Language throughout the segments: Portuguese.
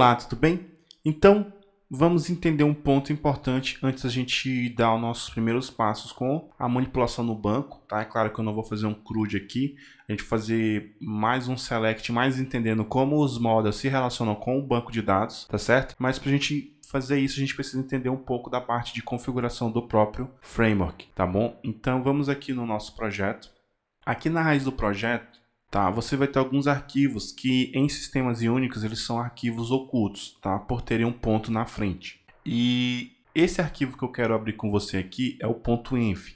Olá, tudo bem? Então, vamos entender um ponto importante antes da gente dar os nossos primeiros passos com a manipulação no banco, tá? É claro que eu não vou fazer um CRUD aqui, a gente vai fazer mais um select, mais entendendo como os models se relacionam com o banco de dados, tá certo? Mas para a gente fazer isso, a gente precisa entender um pouco da parte de configuração do próprio framework, tá bom? Então, vamos aqui no nosso projeto. Aqui na raiz do projeto, tá, você vai ter alguns arquivos que em sistemas Unix eles são arquivos ocultos, tá, por terem um ponto na frente. E esse arquivo que eu quero abrir com você aqui é o .env,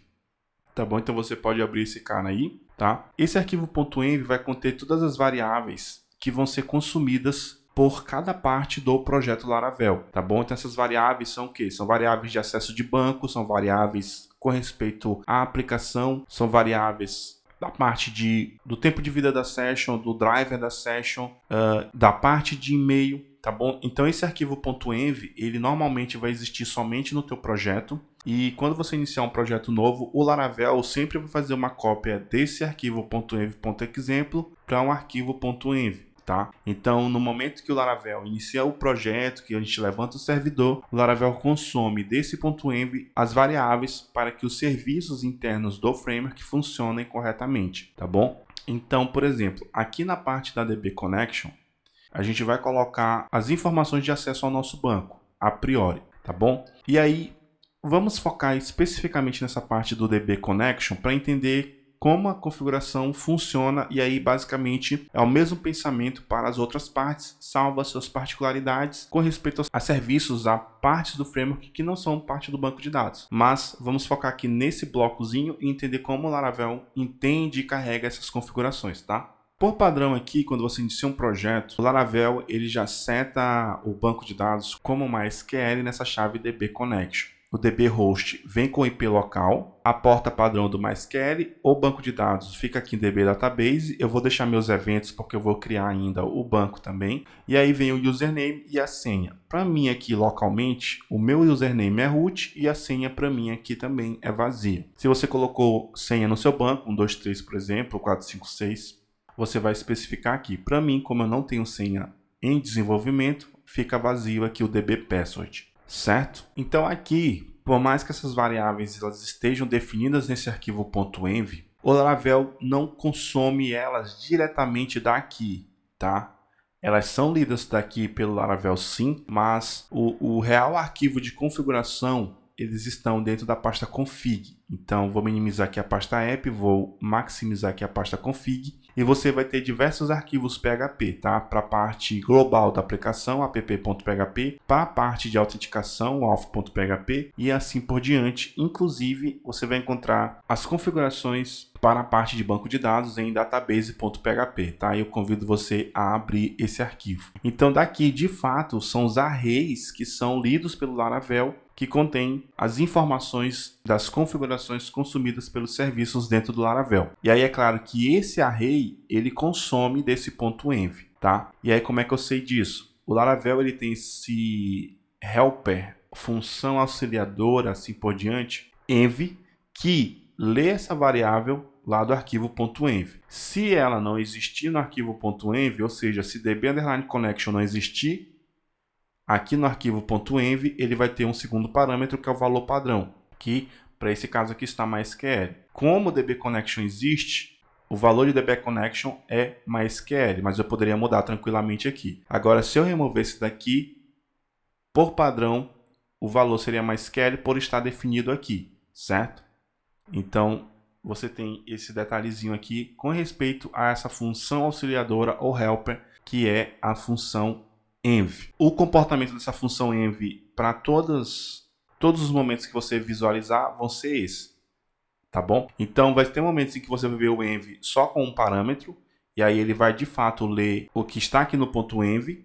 tá bom? Então você pode abrir esse cara aí, tá? Esse arquivo .env vai conter todas as variáveis que vão ser consumidas por cada parte do projeto Laravel, tá bom? Então essas variáveis são o quê? São variáveis de acesso de banco, são variáveis com respeito à aplicação, são variáveis da parte do tempo de vida da session, do driver da session, da parte de e-mail, tá bom? Então esse arquivo .env, ele normalmente vai existir somente no teu projeto, e quando você iniciar um projeto novo, o Laravel sempre vai fazer uma cópia desse arquivo .env.example para um arquivo .env. Tá? Então, no momento que o Laravel inicia o projeto, que a gente levanta o servidor, o Laravel consome desse .env as variáveis para que os serviços internos do framework funcionem corretamente, tá bom? Então, por exemplo, aqui na parte da DB Connection, a gente vai colocar as informações de acesso ao nosso banco, a priori, tá bom? E aí, vamos focar especificamente nessa parte do DB Connection para entender como a configuração funciona, e aí basicamente é o mesmo pensamento para as outras partes, salvo as suas particularidades com respeito a serviços, a partes do framework que não são parte do banco de dados. Mas vamos focar aqui nesse blocozinho e entender como o Laravel entende e carrega essas configurações, tá? Por padrão aqui, quando você inicia um projeto, o Laravel ele já seta o banco de dados como MySQL nessa chave DB Connection. O DB host vem com o IP local, a porta padrão do MySQL, o banco de dados fica aqui em DB Database, eu vou deixar meus eventos porque eu vou criar ainda o banco também, e aí vem o username e a senha. Para mim aqui localmente, o meu username é root e a senha para mim aqui também é vazia. Se você colocou senha no seu banco, 1, 2, 3 por exemplo, 4, 5, 6, você vai especificar aqui. Para mim, como eu não tenho senha em desenvolvimento, fica vazio aqui o DB Password. Certo? Então aqui, por mais que essas variáveis elas estejam definidas nesse arquivo .env, o Laravel não consome elas diretamente daqui, tá? Elas são lidas daqui pelo Laravel sim, mas o real arquivo de configuração, eles estão dentro da pasta config. Então vou minimizar aqui a pasta app, vou maximizar aqui a pasta config, e você vai ter diversos arquivos PHP, tá? Para a parte global da aplicação, app.php, para a parte de autenticação, auth.php, e assim por diante. Inclusive, você vai encontrar as configurações para a parte de banco de dados em database.php, tá? Eu convido você a abrir esse arquivo. Então, daqui, de fato, são os arrays que são lidos pelo Laravel, que contém as informações das configurações consumidas pelos serviços dentro do Laravel. E aí é claro que esse array, ele consome desse .env, tá? E aí como é que eu sei disso? O Laravel ele tem esse helper, função auxiliadora, assim por diante, env, que lê essa variável lá do arquivo .env. Se ela não existir no arquivo .env, ou seja, se db_connection não existir, aqui no arquivo .env, ele vai ter um segundo parâmetro que é o valor padrão, que para esse caso aqui está MySQL. Como o DB Connection existe, o valor de DB Connection é MySQL, mas eu poderia mudar tranquilamente aqui. Agora, se eu remover esse daqui, por padrão, o valor seria MySQL por estar definido aqui, certo? Então, você tem esse detalhezinho aqui com respeito a essa função auxiliadora ou helper, que é a função env. O comportamento dessa função env para todos os momentos que você visualizar vão ser esse, tá bom? Então vai ter momentos em que você vai ver o env só com um parâmetro, e aí ele vai de fato ler o que está aqui no .env,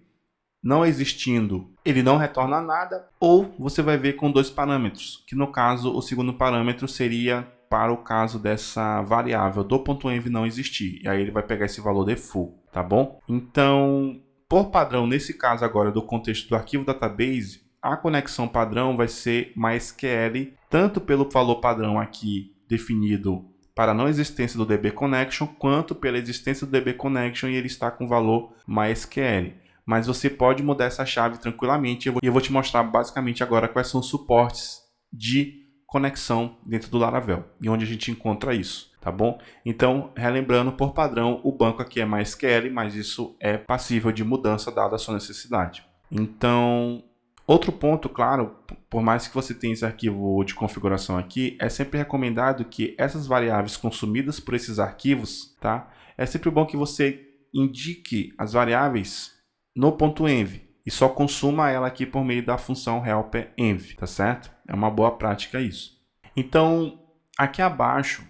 não existindo, ele não retorna nada, ou você vai ver com dois parâmetros, que no caso o segundo parâmetro seria para o caso dessa variável do .env não existir, e aí ele vai pegar esse valor de full, tá bom? Então, por padrão, nesse caso agora do contexto do arquivo database, a conexão padrão vai ser MySQL, tanto pelo valor padrão aqui definido para a não existência do DB Connection, quanto pela existência do DB Connection e ele está com valor MySQL. mas você pode mudar essa chave tranquilamente. E eu vou te mostrar basicamente agora quais são os suportes de conexão dentro do Laravel e onde a gente encontra isso, tá bom? Então, relembrando, por padrão, o banco aqui é MySQL, mas isso é passível de mudança dada a sua necessidade. Então, outro ponto, claro, por mais que você tenha esse arquivo de configuração aqui, é sempre recomendado que essas variáveis consumidas por esses arquivos, tá? É sempre bom que você indique as variáveis no .env e só consuma ela aqui por meio da função helper-env, tá certo? É uma boa prática isso. Então, aqui abaixo,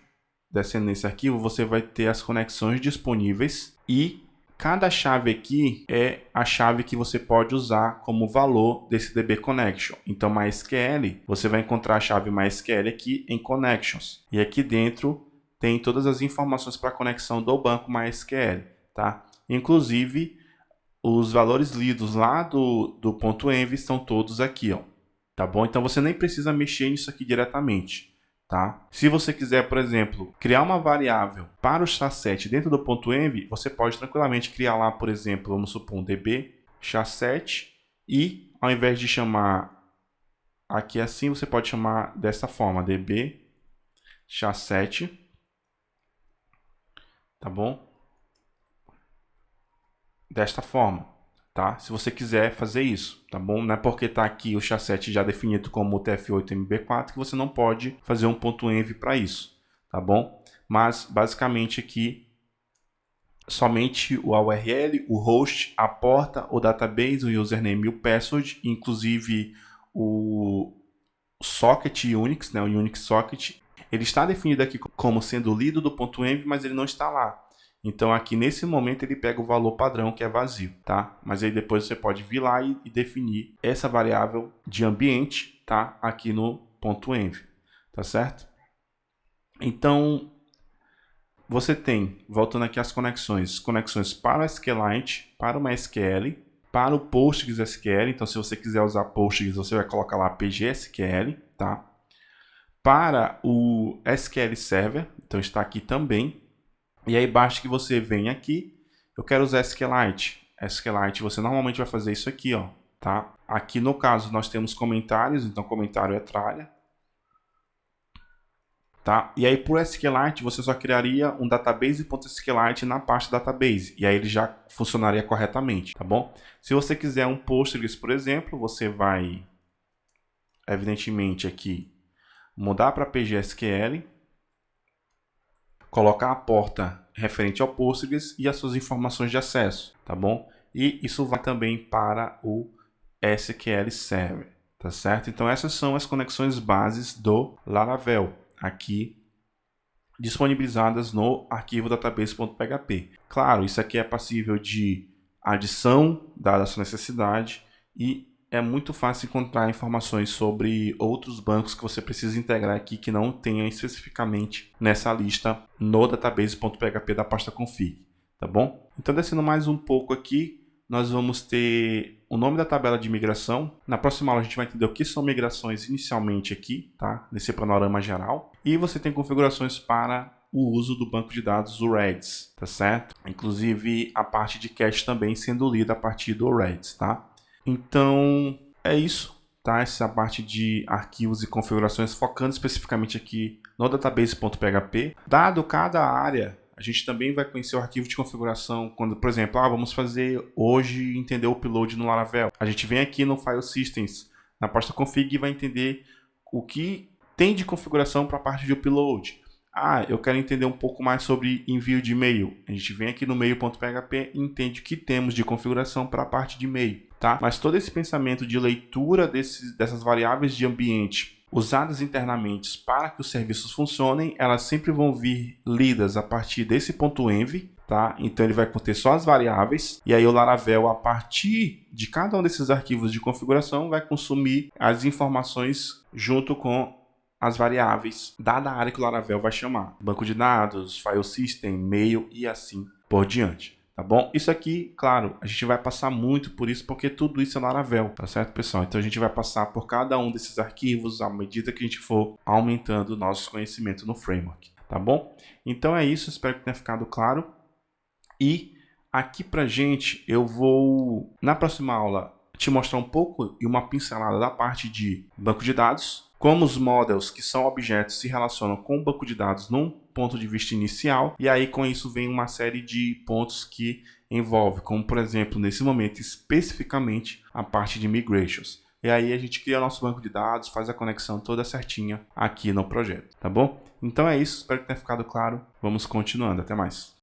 descendo nesse arquivo, você vai ter as conexões disponíveis e cada chave aqui é a chave que você pode usar como valor desse DB Connection. Então, MySQL, você vai encontrar a chave MySQL aqui em Connections. E aqui dentro tem todas as informações para a conexão do banco MySQL, tá? Inclusive, os valores lidos lá do .env estão todos aqui, ó. Tá bom? Então, você nem precisa mexer nisso aqui diretamente. Tá? Se você quiser, por exemplo, criar uma variável para o SHA-7 dentro do .env, você pode tranquilamente criar lá, por exemplo, vamos supor um db SHA-7 e ao invés de chamar aqui assim, você pode chamar dessa forma, db SHA-7, tá bom? Desta forma. Tá? Se você quiser fazer isso, tá bom? Não é porque está aqui o SHA-7 já definido como TF8MB4 que você não pode fazer um .env para isso, tá bom? Mas basicamente aqui somente o URL, o host, a porta, o database, o username e o password, inclusive o socket Unix, né? O Unix socket, ele está definido aqui como sendo lido do .env, mas ele não está lá. Então aqui nesse momento ele pega o valor padrão que é vazio, tá? Mas aí depois você pode vir lá e definir essa variável de ambiente, tá? Aqui no .env, tá certo? Então você tem, voltando aqui às conexões para o SQLite, para o MySQL, para o PostgreSQL. Então se você quiser usar Postgres, você vai colocar lá PGSQL, tá? Para o SQL Server, então está aqui também. E aí basta que você venha aqui, eu quero usar SQLite. SQLite você normalmente vai fazer isso aqui, ó, tá? Aqui no caso nós temos comentários, então comentário é tralha. Tá? E aí por SQLite você só criaria um database.sqlite na pasta database, e aí ele já funcionaria corretamente, tá bom? Se você quiser um Postgres, por exemplo, você vai, evidentemente aqui, mudar para PGSQL, colocar a porta referente ao Postgres e as suas informações de acesso, tá bom? E isso vai também para o SQL Server, tá certo? Então essas são as conexões bases do Laravel, aqui disponibilizadas no arquivo database.php. Claro, isso aqui é passível de adição, dada a sua necessidade, e é muito fácil encontrar informações sobre outros bancos que você precisa integrar aqui que não tenha especificamente nessa lista no database.php da pasta config, tá bom? Então, descendo mais um pouco aqui, nós vamos ter o nome da tabela de migração. Na próxima aula a gente vai entender o que são migrações inicialmente aqui, tá? Nesse panorama geral. E você tem configurações para o uso do banco de dados, o Redis, tá certo? Inclusive a parte de cache também sendo lida a partir do Redis, tá? Então, é isso, tá? Essa parte de arquivos e configurações, focando especificamente aqui no database.php. Dado cada área, a gente também vai conhecer o arquivo de configuração quando, por exemplo, vamos fazer hoje entender o upload no Laravel. A gente vem aqui no File Systems, na pasta config, e vai entender o que tem de configuração para a parte de upload. Eu quero entender um pouco mais sobre envio de e-mail. A gente vem aqui no mail.php e entende o que temos de configuração para a parte de e-mail, tá? Mas todo esse pensamento de leitura dessas variáveis de ambiente usadas internamente para que os serviços funcionem, elas sempre vão vir lidas a partir desse .env, tá? Então ele vai conter só as variáveis, e aí o Laravel, a partir de cada um desses arquivos de configuração, vai consumir as informações junto com as variáveis dada a área que o Laravel vai chamar. Banco de dados, file system, mail e assim por diante. Tá bom? Isso aqui, claro, a gente vai passar muito por isso, porque tudo isso é Laravel, tá certo, pessoal? Então a gente vai passar por cada um desses arquivos à medida que a gente for aumentando o nosso conhecimento no framework, tá bom? Então é isso, espero que tenha ficado claro. E Aqui pra gente, eu vou, na próxima aula, te mostrar um pouco e uma pincelada da parte de banco de dados, como os models, que são objetos, se relacionam com o banco de dados num ponto de vista inicial, e aí com isso vem uma série de pontos que envolve, como por exemplo, nesse momento, especificamente, a parte de migrations. E aí a gente cria nosso banco de dados, faz a conexão toda certinha aqui no projeto, tá bom? Então é isso, espero que tenha ficado claro. Vamos continuando, até mais.